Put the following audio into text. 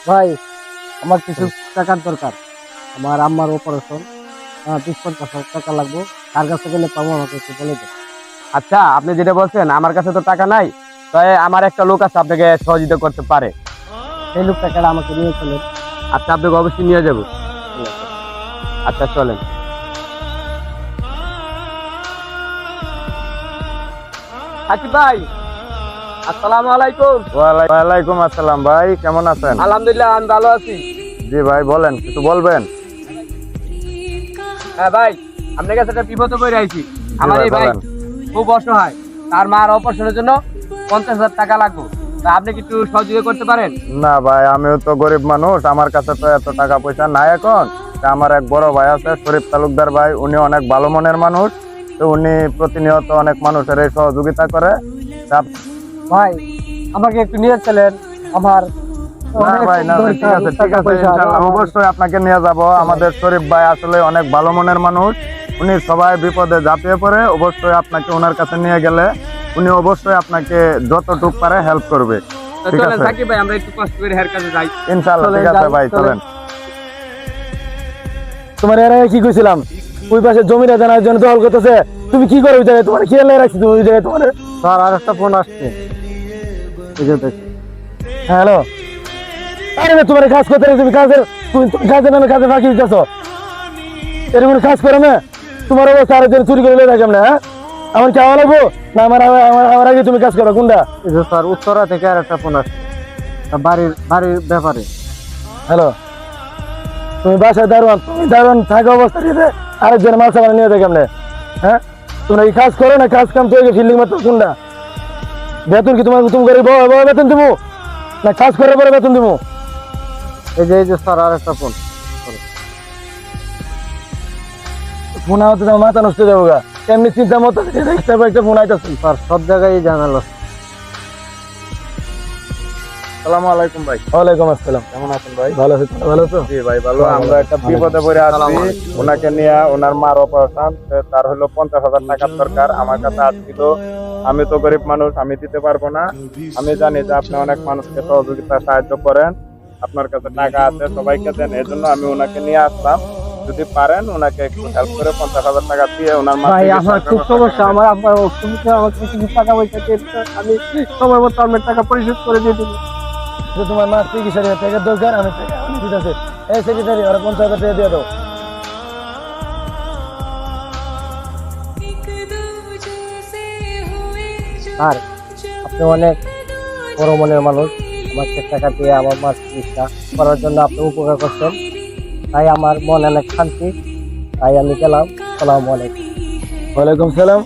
ভাই, আমার কিছু টাকার দরকার। আমার আম্মার অপারেশন, 20-50 টাকা লাগবে। কার কাছে গেলে পাবো আমাকে একটু বলে দেন। আচ্ছা, আপনি যেটা বলছেন আমার কাছে তো টাকা নাই, তাই আমার একটা লোক আছে আপনাকে সহযোগিতা করতে পারে। সেই লোক টাকাটা আমাকে নিয়ে চলেন। আচ্ছা, আপনাকে অবশ্যই নিয়ে যাবো। আচ্ছা চলেন। সাকিব ভাই, আসসালামু আলাইকুম। ওয়ালাইকুম আসসালাম ভাই, কেমন আছেন? আলহামদুলিল্লাহ, আমি ভালো আছি। জি ভাই, বলেন, কিছু বলবেন? হ্যাঁ ভাই, আপনার কাছে একটা বিপদে পড়ে আইছি। আমার ভাই, এই ভাই বলেন। খুব অসহায়, তার মার অপারেশনের জন্য 50,000 টাকা লাগবে। তা আপনি কি একটু সহযোগিতা করতে পারেন? না ভাই, আমিও তো গরিব মানুষ, আমার কাছে তো এত টাকা পয়সা নাই এখন। তা আমার এক বড় ভাই আছে, শরীফ তালুকদার ভাই, উনি অনেক ভালো মনের মানুষ। তো উনি প্রতিনিয়ত অনেক মানুষের এই সহযোগিতা করে। ভাই, আমাকে একটু নিয়ে চলেন। আমার না ভাই, না ভাই, ঠিক আছে ঠিক আছে, ইনশাআল্লাহ অবশ্যই আপনাকে নিয়ে যাব। আমাদের শরীফ ভাই আসলে অনেক ভালো মনের মানুষ, উনি সবাই বিপদে ঝাঁপিয়ে পড়ে। অবশ্যই আপনাকে ওনার কাছে নিয়ে গেলে উনি অবশ্যই আপনাকে যতটুকু পারে হেল্প করবে। তো ঠিক চলেন আছে। সাকিব ভাই, আমরা একটু কষ্ট করে হের কাছে যাই। ইনশাআল্লাহ ঠিক আছে ভাই, চলেন। তোমার এর আগে কি কইছিলাম? ওই পাশে জমিটা জানার জন্য দল করতেছে। তুমি কি করো ওই জায়গায়? তোমার খেয়াল রাখছি তুমি ওই জায়গায়। তোমার স্যার, আর একটা ফোন আসছে। হ্যালো, আরে না, তোমার কাজ করতে তুমি কাজের নামে কাজে ফাঁকি দিতেছ। এরকম কাজ করো না। তোমার অবস্থা আরেকজন চুরি করে লেগে কেমন? হ্যাঁ, আমার কেমন লাগবো না? আমার আগে তুমি কাজ করো কোনটা? স্যার, উত্তরা থেকে আর একটা ফোন আসছে বাড়ির ব্যাপারে। হ্যালো, তুমি বাসায় দারোয়ান থাকা অবস্থা দিয়ে আরেকজন মাল সামান নিয়ে যায় কেমনে? হ্যাঁ, তোমরা কি কাজ করো না? কাজ কাম তো ফিল্ডিং মাত্র কোনটা? বেতন কি তোমার তুমি করে বেতন দেবো না কাজ করার পরে বেতন দেবো? এই যে স্যার, আর একটা ফোন হতে যাও, মাথা নষ্ট যাবো গা। এমনি চিন্তা মতো একটা ফোন আইতেছে স্যার, সব জায়গায় জানালো। আসসালামু আলাইকুম ভাই। ওয়ালাইকুম আসসালাম। কেমন আছেন ভাই? ভালো আছি, তুমি ভালো আছো? জি ভাই, ভালো। আমরা একটা বিপদে পড়ে আছি, ওনাকে নিয়ে। ওনার মার অপারেশন, তার হলো 50,000 টাকার দরকার। আমার কাছে আসছিল। আমি তো গরিব মানুষ, আমি দিতে পারবো না। আমি জানি যে আপনি অনেক মানুষকে সহযোগিতা সাহায্য করেন, আপনার কাছে টাকা আছে, সবাইকে দেন। এই জন্য আমি ওনাকে নিয়ে আসলাম। যদি পারেন ওনাকে একটু হেল্প করে 50,000 টাকা দিয়ে ওনার মা। ভাই, আমার খুব সমস্যা। আমার কিছু টাকা পয়সা দিয়ে আমি সময় মতো আপনার টাকা পরিশোধ করে দিয়ে দেবো। তোমার মা চিকিৎসা টাকার দরকার, আমি টাকা দিতেছি। এই সেক্রেটারি, ওরা 50,000 টাকা দিয়ে দাও। আর আপনি অনেক বড় মনের মানুষ। আমাকে টাকা দিয়ে আমার মার চিকিৎসা করার জন্য আপনি উপকার করছেন, তাই আমার মন অনেক শান্তি। তাই আমি গেলাম। আসসালামু আলাইকুম। ওয়ালাইকুম সালাম।